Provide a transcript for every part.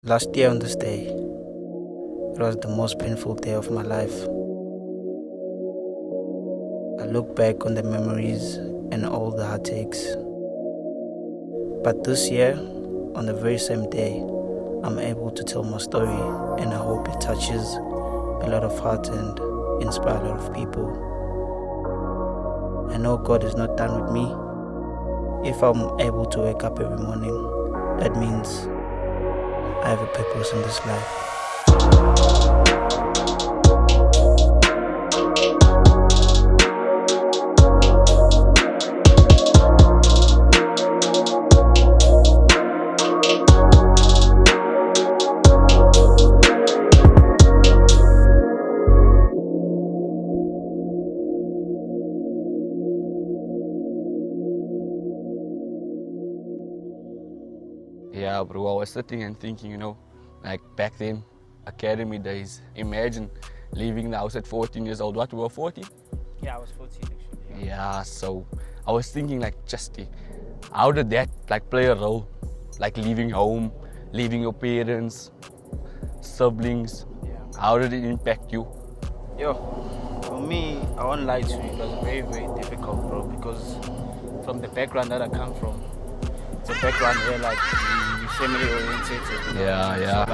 Last year on this day, it was the most painful day of my life. I look back on the memories and all the heartaches. But this year, on the very same day, I'm able to tell my story, and I hope it touches a lot of heart and inspires a lot of people. I know God is not done with me. If I'm able to wake up every morning, that means I have a purpose in this life. Yeah, bro, I was sitting and thinking, like back then, academy days. Imagine leaving the house at 14 years old. What, we were 14? Yeah, I was 14 actually. Yeah, so I was thinking how did that play a role? Like leaving home, leaving your parents, siblings. Yeah. How did it impact you? Yo, for me, I won't lie to you, it was very, very difficult, bro, because from the background that I come from, it's a background where we family oriented. Yeah. So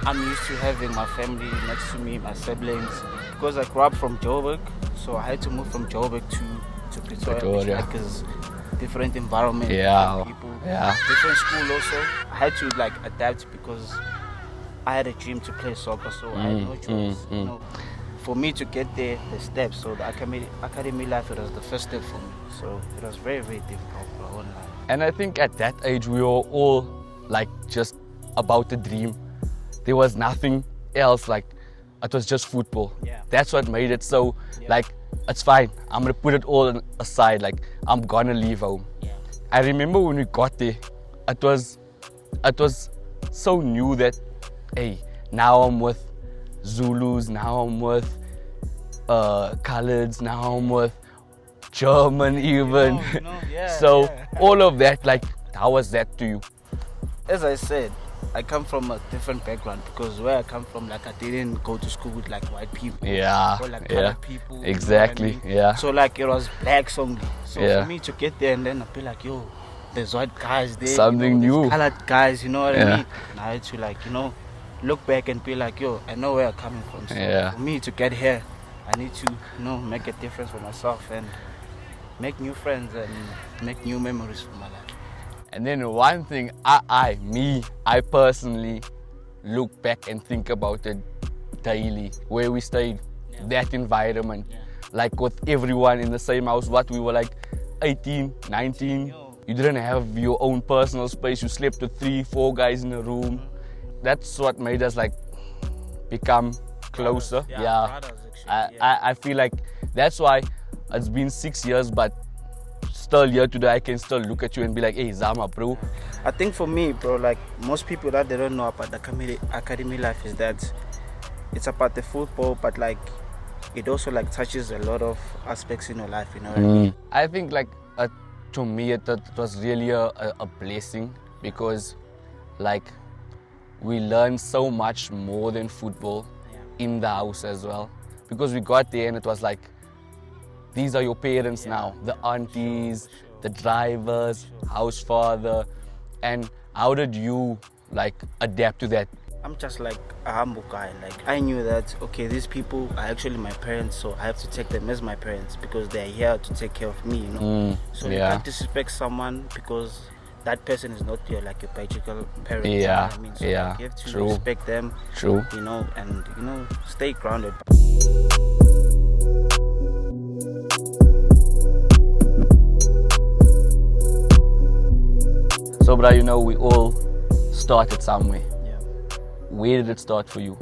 I'm used to having my family next to me, my siblings, because I grew up from Joburg, so I had to move from Joburg to Pretoria, which is different environment, different people, different school also. I had to adapt because I had a dream to play soccer, so I had no choice. For me to get there, the steps, so the academy life, it was the first step for me. So it was very, very difficult, bro, I won't lie. And I think at that age we were all just about the dream. There was nothing else, it was just football. Yeah. That's what made it so it's fine. I'm gonna put it all aside, I'm gonna leave home. Yeah. I remember when we got there, it was so new that now I'm with Zulus, now I'm with Coloureds, now I'm with German even. All of that, how was that to you? As I said, I come from a different background because where I come from, I didn't go to school with white people or colored people. Exactly. You know what I mean? Yeah. So it was blacks only. So Yeah. for me to get there and then I'd be yo, there's white guys there. Something there's new. Colored guys, you know what I Yeah. mean? And I had to look back and be yo, I know where I'm coming from. So Yeah. for me to get here, I need to make a difference for myself and make new friends and make new memories for my life. And then one thing I personally look back and think about it daily, where we stayed, that environment, with everyone in the same house. We were 18, 19. You didn't have your own personal space. You slept with 3-4 guys in a room. That's what made us become closer. Brothers, actually. I feel that's why it's been 6 years, but still here today I can still look at you and be hey Zama, bro. I think for me, bro, most people that they don't know about the academy life is that it's about the football, but it also touches a lot of aspects in your life, you know what I mean? I think to me it was really a blessing because we learned so much more than football in the house as well, because we got there and it was these are your parents now, the aunties, the drivers, house father. And how did you adapt to that? I'm just a humble guy. I knew that, okay, these people are actually my parents, so I have to take them as my parents because they're here to take care of me, So you can't disrespect someone because that person is not your biological parent. You know what I mean? So you have to respect them. True. And stay grounded. So, bro, we all started somewhere. Yeah. Where did it start for you?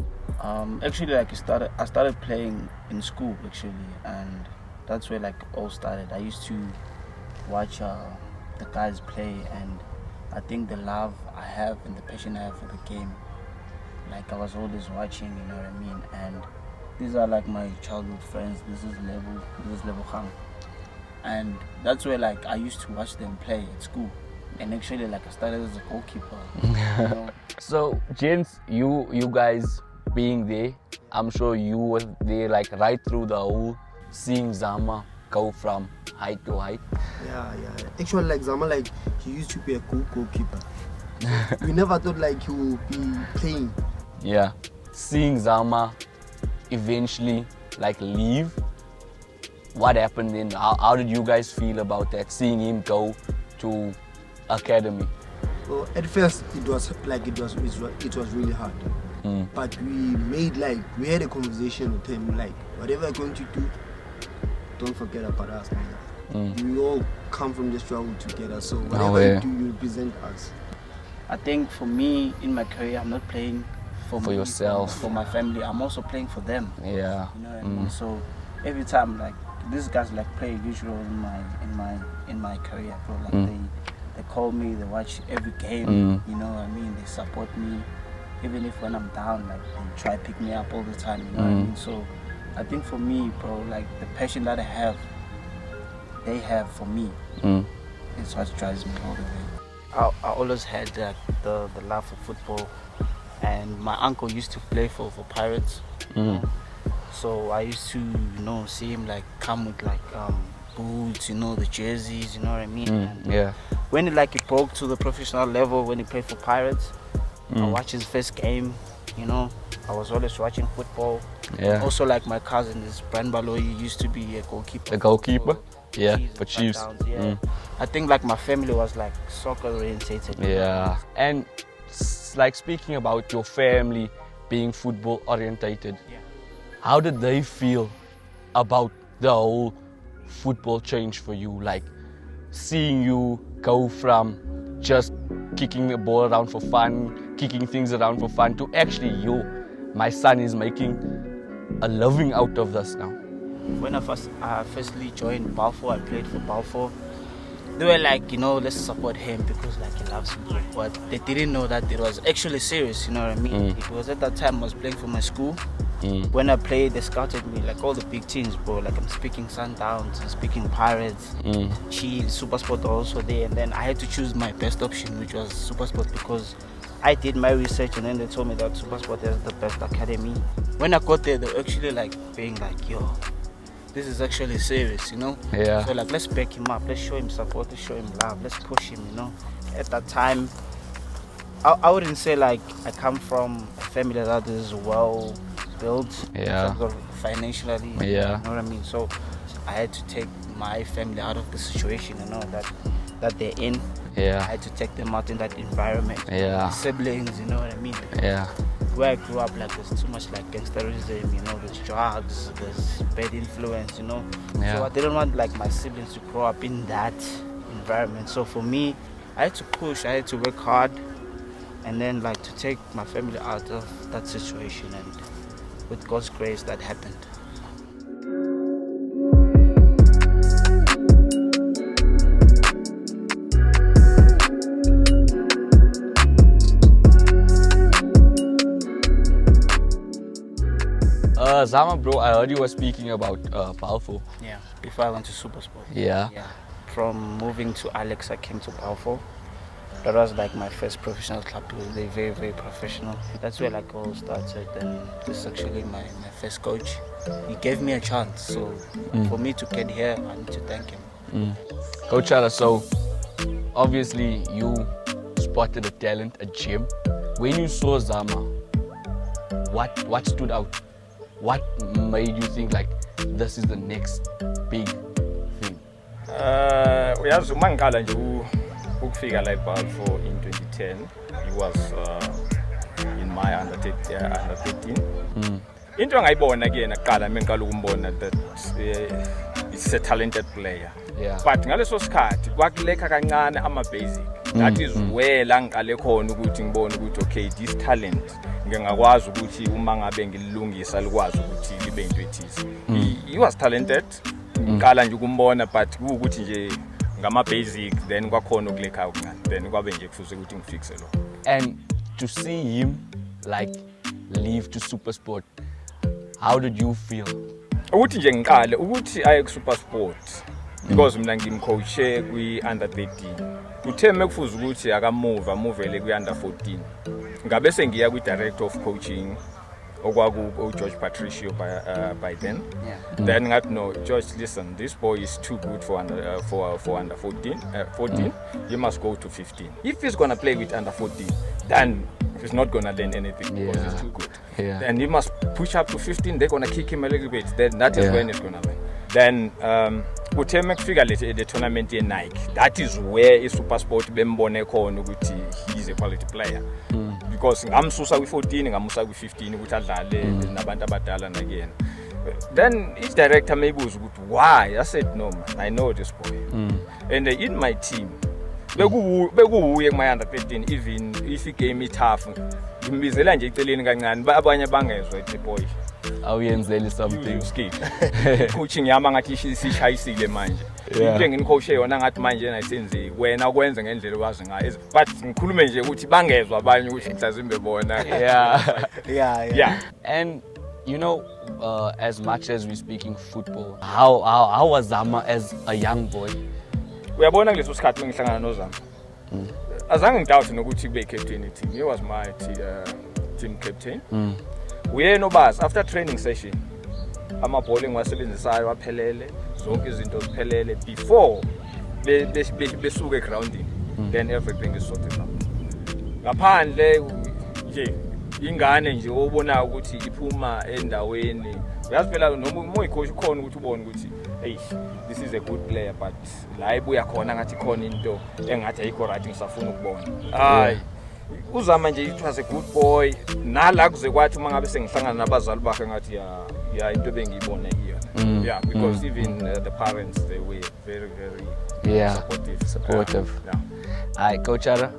Actually, I started playing in school actually, and that's where all started. I used to watch the guys play, and I think the love I have and the passion I have for the game, I was always watching, you know what I mean? And these are my childhood friends. This is Lebo Khang, and that's where I used to watch them play at school. And actually, like I started as a goalkeeper. You know? So, gents, you guys being there, I'm sure you were there like right through the whole seeing Zama go from height to height. Yeah. Actually, like Zama, like he used to be a good goalkeeper. We never thought like he would be playing. Yeah. Seeing Zama eventually like leave. What happened then? How did you guys feel about that? Seeing him go to academy. Well, at first it was really hard. But we had a conversation with him, like whatever you're going to do, don't forget about us, man. We all come from the struggle together, so whatever you do, you represent us. I think for me in my career, I'm not playing for me, yourself, for my family. I'm also playing for them. Yeah. You know what I mean? So every time, like these guys, like play a huge role in my career, bro. Like they call me, they watch every game. You know what I mean? They support me, even if when I'm down, like they try to pick me up all the time. You know what I mean? So I think for me, bro, like the passion that I have, they have for me. It's what drives me all the way. I always had the love for football, and my uncle used to play for Pirates. So I used to, see him like come with like boots, the jerseys, you know what I mean? Yeah. When it broke to the professional level, when he played for Pirates, I watched his first game, I was always watching football. Yeah. Also like my cousin, this Brand Baloyi, he used to be a goalkeeper. A goalkeeper? Yeah, Chiefs, for Chiefs. Yeah. I think like my family was like soccer orientated. Yeah. And like speaking about your family being football orientated, how did they feel about the whole football change for you? Like seeing you go from just kicking the ball around for fun, kicking things around for fun, to actually, my son is making a living out of this now. When I firstly joined Balfour, I played for Balfour. They were like, let's support him because like he loves football. But they didn't know that it was actually serious, you know what I mean? It was at that time I was playing for my school. When I played, they scouted me, like all the big teams, bro. Like I'm speaking Sundowns, I'm speaking Pirates, Chiefs, Supersport are also there. And then I had to choose my best option, which was Supersport, because I did my research and then they told me that Supersport has the best academy. When I got there, they were actually like being like, yo, this is actually serious, Yeah. So like, let's back him up, let's show him support, let's show him love, let's push him, At that time, I wouldn't say like I come from a family that is well built, in terms of financially, you know what I mean? So I had to take my family out of the situation, that they're in. Yeah. I had to take them out in that environment. Yeah. Siblings, you know what I mean? Yeah. Where I grew up, like there's too much like gangsterism, there's drugs, there's bad influence, Yeah. So I didn't want like my siblings to grow up in that environment. So for me, I had to push, I had to work hard, and then like to take my family out of that situation, and with God's grace that happened. Zama, bro, I heard you were speaking about Balfour. Yeah, before I went to Supersport. Yeah. From moving to Alex, I came to Balfour. That was like my first professional club. They're very, very professional. That's where like all started, and this is actually my first coach. He gave me a chance, so for me to get here, I need to thank him. Coach Ara, so obviously you spotted a talent, a gem. When you saw Zama, what stood out? What made you think like this is the next big thing? Uyazi uma ngiqala nje ukufika la eBalfour in 2010, he was in my under 13. Into engayibona kuyena kuqala mengiqala ukumbona that he's a talented player. Yeah. But ngaleso sikhathi kwakuleka kancane ama basic. That is where la ngiqale khona ukuthi ngibone ukuthi okay, this talent ngiyakwazi ukuthi uma ngabe ngilungisa likwazi ukuthi libe into ethize. He was talented. Ngiqala nje ukumbona, but ukuthi nje ngama basic, then kwakhona ukuleka kancane, then kwabe nje kufuze ukuthi ngifixe lo. And to see him like leave to Supersport, how did you feel? Ukuthi nje ngiqale ukuthi aye ku Supersport because mina ngimcoache kwi under 13 uthe mekufuza ukuthi akamuvele ku-under 14 ngabe sengiya kwi-director of coaching George Patricio by then. Then ngathi no, George, listen, this boy is too good for under 14. He must go to 15. If he's gonna play with under 14, then he's not gonna learn anything because he's too good. Then he must push up to 15. They're gonna kick him a little bit. Then that is when he's gonna learn. Then uthe mekufika the tournament in Nike. That is where Supersport bembone khona ukuthi he's a quality player. Because ngamsusa kwi-14 ngamusa kwi-15 ukuthi adlale nabantu abadala nakuyena. Then each director maybuza ukuthi why. I said no man, I know this boy. And in my team bekuwuye kuma under 13 even if igame itough ngimbizela nje eceleni kancane abanye bangezwe the boy awuyenzeli something coaching yami ngathi sishayisile manje into enginicoache yona ngathi manje nayisenzi wena ukwenze ngendlela owazi ngayo but ngikhulume nje ukuthi bangezwe abanye ukuthi mhlazimbe bona. Yeah. And you know, as much as we're speaking football, how was Zama as a young boy? Uyabona kuleso sikhathi mengihlangana noZama azange ngidoubt nokuthi kube captain team. He was my team captain. Uyena obazi after training session amabhola engiwasebenzisayo aphelele zonke izinto ziphelele before besuke grounding. Then everything is sorted out. Ngaphandle nje ingane nje obona ukuthi iphuma endaweni uyaziphela noma umoyicoach khona ukuthi ubone ukuthi hey, this is a good player but la ibuya khona ngathi khona into engathi ayikho right ngisafuna ukubona. Hayi uZama nje it was a good boy nala kuze kwathi uma ngabe sengihlangana nabazali bakhe ngathi ya into bengiyibona iyona. Because even the parents they were very supportive. Hayi coach Ara,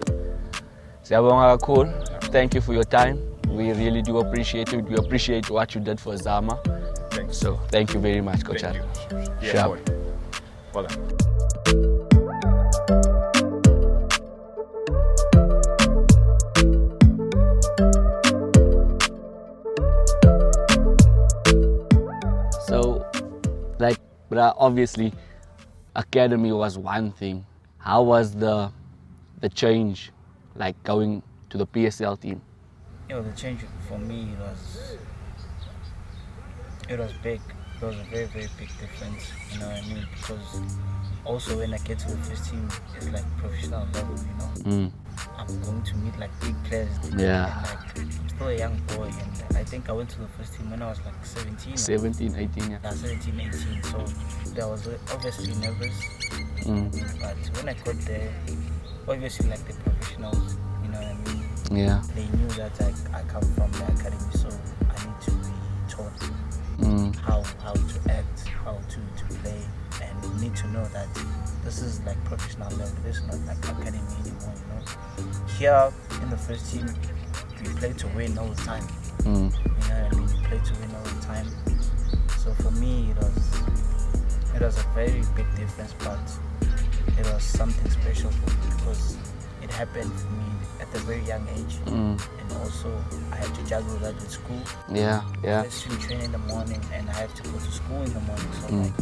siyabonga kakhulu. Thank you for your time. We really do appreciate it. We appreciate what you did for Zama. Thanks. So thank you very much, Coach. Thank you. Yeah, boy. Well done. So, like, but obviously, academy was one thing. How was the change, like going to the PSL team? The change for me it was big. It was a very, very big difference, you know what I mean? Because also when I get to the first team, it's like professional level, you know. I'm going to meet like big players. Yeah. And, like, I'm still a young boy, and I think I went to the first team when I was like 17. 17, 18, yeah. 17, 18. So I was obviously nervous. But when I got there, obviously like the professionals, you know what I mean? Yeah. They knew that I come from the academy, so I need to be taught how to act, how to play, and you need to know that this is like professional level. This is not like academy anymore, you know. Here in the first team, we play to win all the time. You know what I mean? We play to win all the time. So for me, it was a very big difference, but it was something special for me because it happened for me at a very young age, and also I had to juggle that with school. Yeah. Let's train in the morning, and I have to go to school in the morning. So like,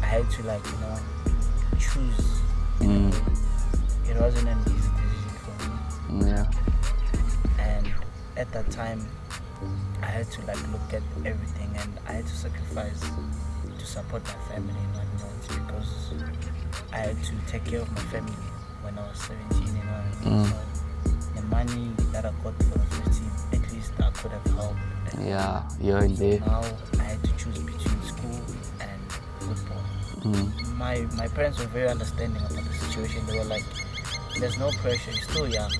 I had to choose. It wasn't an easy decision for me. Yeah. And at that time, I had to look at everything, and I had to sacrifice to support my family, because I had to take care of my family when I was 17, you know. So the money that I got for the first team, at least I could have helped. Yeah, you're in there. Now I had to choose between school and football. My parents were very understanding about the situation. They were like, there's no pressure, you're still young.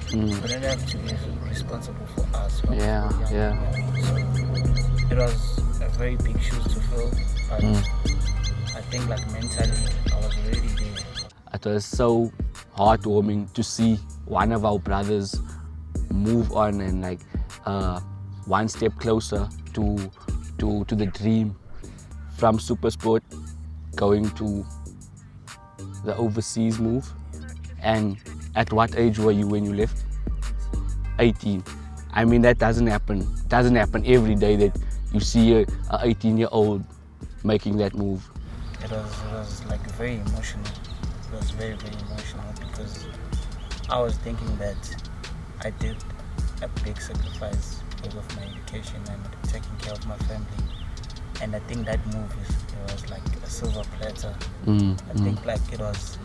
You don't have to be responsible for us. Yeah. So it was a very big shoes to fill, but I think mentally I was already there. It was so heartwarming to see one of our brothers move on and one step closer to the dream from Supersport going to the overseas move. And at what age were you when you left? 18. I mean, that doesn't happen. It doesn't happen every day that you see a 18-year-old making that move. It was very emotional. it was very, very emotional because I was thinking that I did a big sacrifice because of my education and taking care of my family. And I think that move it was like a silver platter. I think like it was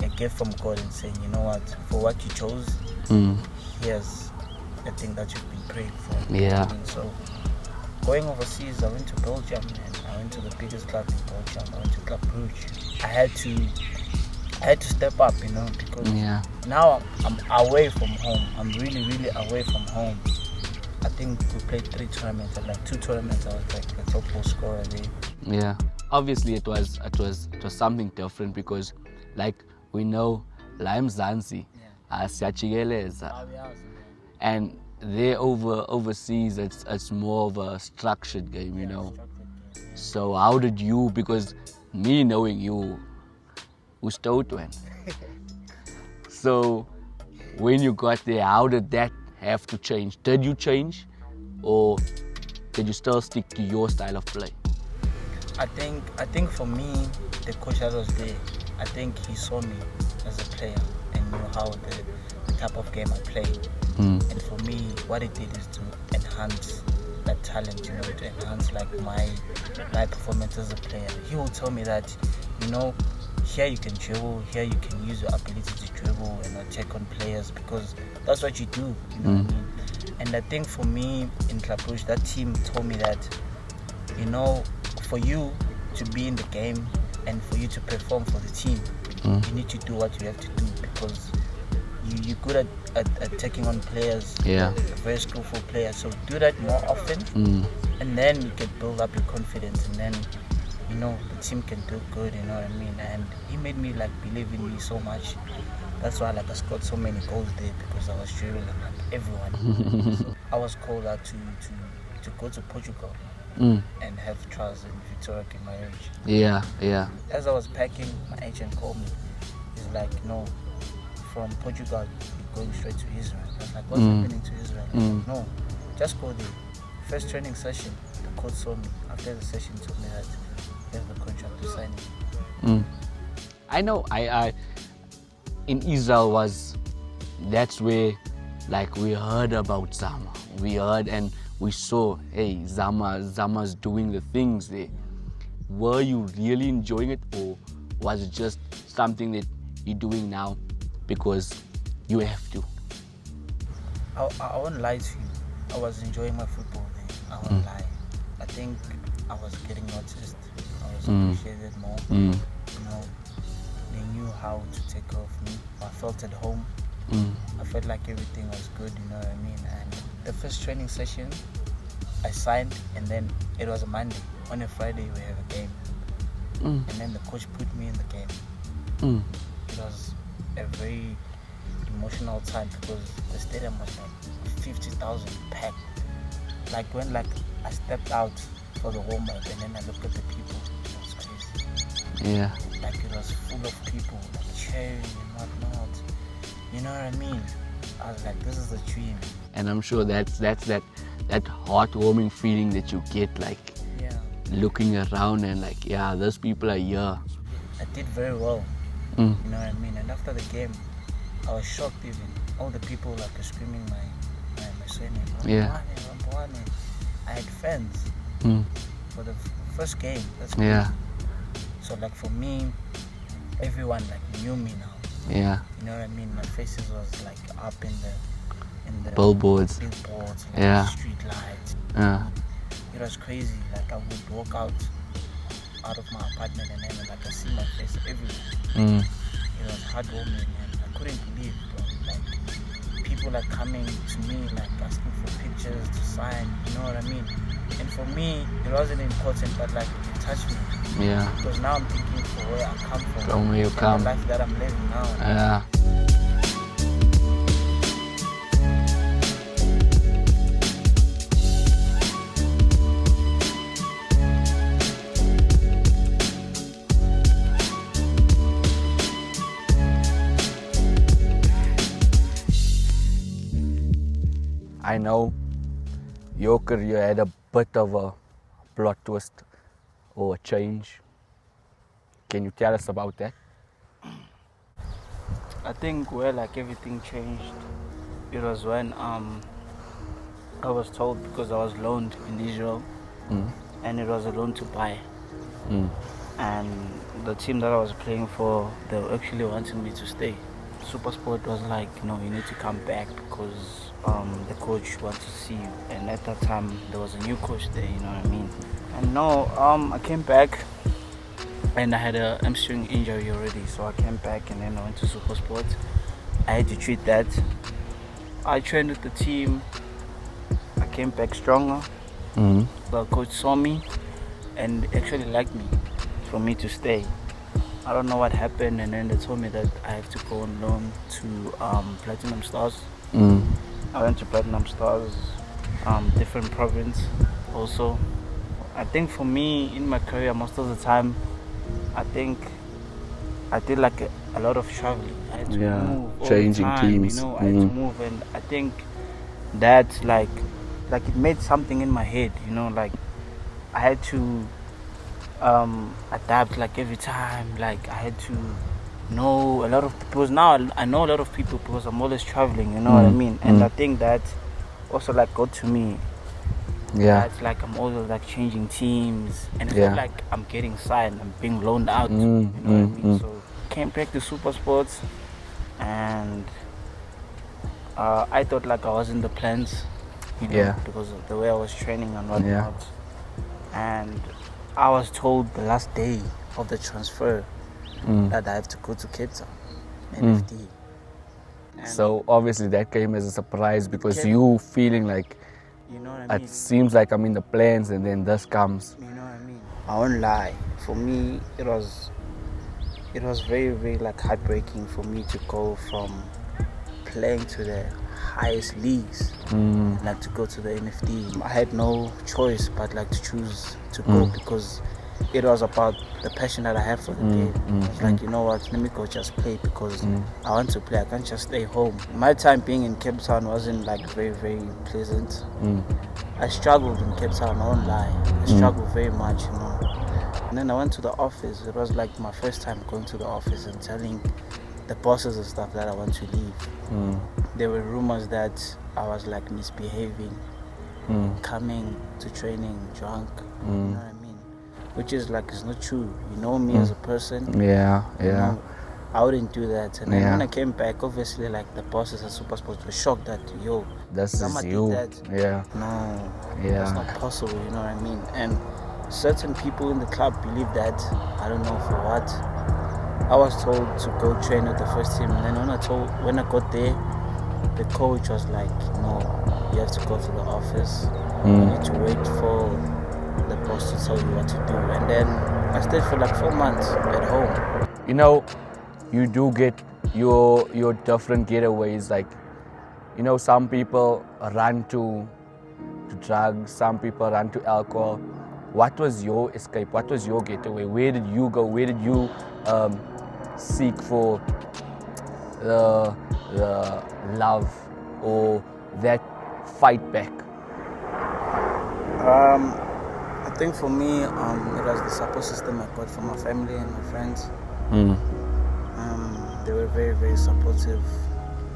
a gift from God and saying, you know what, for what you chose, here's the thing that you've been praying for. Yeah. So going overseas, I went to Belgium and I went to the biggest club in Belgium. I went to Club Brugge. I had to step up, you know, because now I'm away from home. I'm really, really away from home. I think we played 3 tournaments and like 2 tournaments I was like the top goal scorer there. Yeah. Obviously it was something different because like we know la eMzansi siyajikeleza. And there overseas it's more of a structured game, you know. So how did you, because me knowing you, Ustotwen. So when you got there, how did that have to change? Did you change or did you still stick to your style of play? I think for me, the coach that was there, I think he saw me as a player and knew how the type of game I play. And for me, what it did is to enhance that talent, you know, to enhance like my performance as a player. He will tell me that, you know, here you can dribble, here you can use your ability to dribble and attack on players because that's what you do, you know what I mean? And I think for me in Club Brugge, that team told me that, you know, for you to be in the game and for you to perform for the team, you need to do what you have to do because you're good at taking on players, very skillful players. So do that more often, and then you can build up your confidence, and then you know the team can do good. You know what I mean? And he made me like believe in me so much. That's why like I scored so many goals there because I was dribbling like everyone. So I was called out to go to Portugal and have trials in Victoria in my age. Yeah. As I was packing, my agent called me. He's like, no, from Portugal, you're going straight to Israel. I was like, what's happening to Israel? I was like, no, just go there. First training session, the coach saw me. After the session, he told me that you have a contract to sign. I know. I in Israel that's where like we heard about Zama. We heard and we saw, hey, Zama's doing the things there. Were you really enjoying it, or was it just something that you're doing now because you have to? I won't lie to you. I was enjoying my football there. I won't lie. I think I was getting noticed. I was appreciated more. You know, they knew how to take care of me. I felt at home. I felt like everything was good, you know what I mean? And the first training session, I signed, and then it was a Monday. On a Friday, we have a game. And then the coach put me in the game. It was a very emotional time because the stadium was like 50,000 packed. Like when like I stepped out for the warm-up and then I looked at the people, it was crazy. Yeah. Like it was full of people, like cheering and whatnot. You know what I mean? I was like, this is a dream. And I'm sure that's that heartwarming feeling that you get, like looking around and like, yeah, those people are here. I did very well. You know what I mean? And after the game, I was shocked even. All the people like were screaming my surname. Rambuwane. I had fans for the first game. That's crazy. Yeah. So like for me, everyone like knew me now. Yeah. You know what I mean? My faces was like up in the billboards. Like street lights. Yeah. It was crazy. Like I would walk out of my apartment and then like I see my face everywhere. It was heartwarming, man. I couldn't believe it. Like people are coming to me like asking for pictures to sign, you know what I mean? And for me, it wasn't important, but like it touched me. Yeah. Because now I'm thinking for where I come from where you come, the life that I'm living now. Yeah. I know your career had a bit of a plot twist or a change. Can you tell us about that? I think where like everything changed, it was when I was told, because I was loaned in Israel, and it was a loan to buy. And the team that I was playing for, they were actually wanting me to stay. Supersport was like, no, you need to come back because the coach wants to see you. And at that time, there was a new coach there, you know what I mean? And no, I came back and I had a hamstring injury already. So I came back and then I went to Supersport. I had to treat that. I trained with the team. I came back stronger. The coach saw me and actually liked me for me to stay. I don't know what happened, and then they told me that I have to go on loan to Platinum Stars. I went to Platinum Stars, different province also. I think for me, in my career, most of the time, I think I did like a lot of traveling. I had to move all changing the time, teams. you know, I had to move, and I think that like it made something in my head, you know, like I had to adapt like every time. Like I had to know a lot of, because now I know a lot of people because I'm always traveling, you know what I mean? And I think that also like got to me. That's like I'm always like changing teams, and it's not like I'm getting signed, I'm being loaned out, you know what I mean? So came back to Supersports, and I thought like I was in the plans, you know, because of the way I was training and whatnot. And I was told the last day of the transfer that I have to go to Cape Town, NFD. So obviously that came as a surprise because you feeling like, you know what I mean? it seems like I'm in the plans, and then this comes. You know what I mean? I won't lie. For me, it was very, very like heartbreaking for me to go from playing to the highest leagues, like to go to the NFD. I had no choice but like to choose to go because it was about the passion that I have for the game. I was like, you know what, let me go just play because I want to play. I can't just stay home. My time being in Cape Town wasn't like very, very pleasant. I struggled in Cape Town, I won't lie. I struggled very much, you know. And then I went to the office. It was like my first time going to the office and telling the bosses and stuff that I want to leave. There were rumors that I was like misbehaving, coming to training drunk, you know what I mean? Which is like, it's not true. You know me as a person. You know, I wouldn't do that. And then when I came back, obviously like the bosses at Supersport were shocked that, yo, this is you. did that. No, that's not possible, you know what I mean? And certain people in the club believe that. I don't know for what. I was told to go train with the first team, and then when I got there, the coach was like, no, you have to go to the office. You need to wait for the boss to tell you what to do. And then I stayed for like 4 months at home. You know, you do get your different getaways. Like, you know, some people run to drugs, some people run to alcohol. What was your escape? What was your getaway? Where did you go? Where did you seek for the love or that fight back? I think for me, it was the support system I got from my family and my friends. They were very, very supportive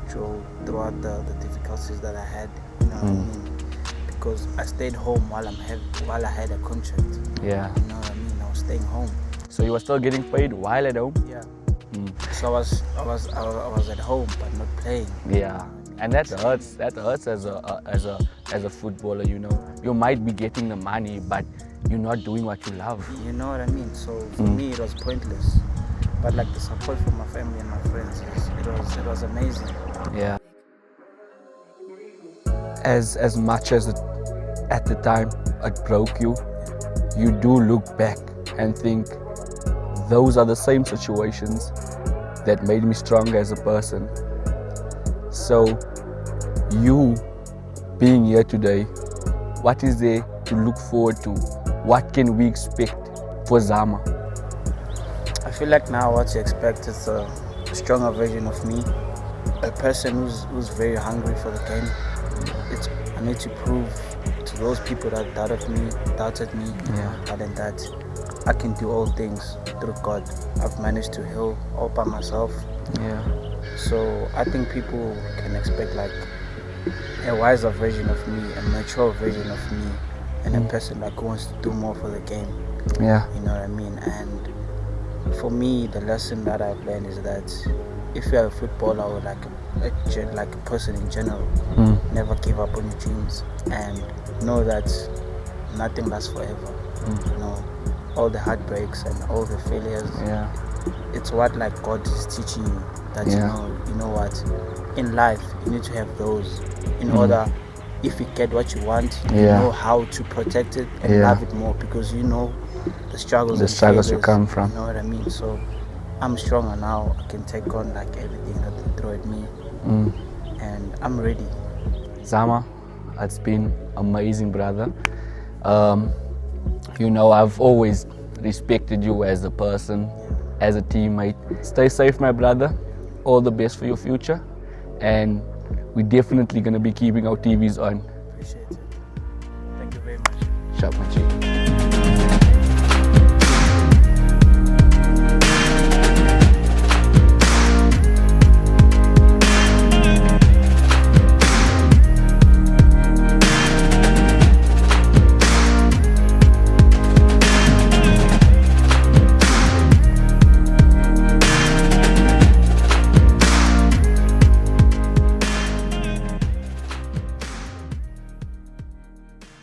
throughout the difficulties that I had. You know what I mean? Because I stayed home while I had a contract. Yeah. You know what I mean? I was staying home. So you were still getting paid while at home? Yeah. So I was at home but not playing. Yeah. And that hurts. That hurts as a footballer. You know, you might be getting the money, but you're not doing what you love. You know what I mean? So for me, it was pointless. But like the support from my family and my friends, it was amazing. Yeah. As much as at the time it broke you, you do look back and think those are the same situations that made me stronger as a person. So you being here today, what is there to look forward to? What can we expect for Zama? I feel like now what you expect is a stronger version of me, a person who's very hungry for the game. I need to prove to those people that doubted me, and that I can do all things through God. I've managed to heal all by myself. So I think people can expect like a wiser version of me, a mature version of me, and a person like who wants to do more for the game. Yeah. You know what I mean? And for me, the lesson that I've learned is that if you're a footballer or like a person in general, never give up on your dreams and know that nothing lasts forever. You know, all the heartbreaks and all the failures. Yeah. It's what like God is teaching you that you know what, in life you need to have those in order. If you get what you want, you know how to protect it and love it more, because you know the struggles you come from. You know what I mean? So I'm stronger now. I can take on like everything that they throw at me, and I'm ready. Zama, it's been amazing, brother. You know, I've always respected you as a person, as a teammate. Stay safe, my brother. All the best for your future, and we're definitely going to be keeping our TVs on. Appreciate it. Thank you very much. Sharp, my G.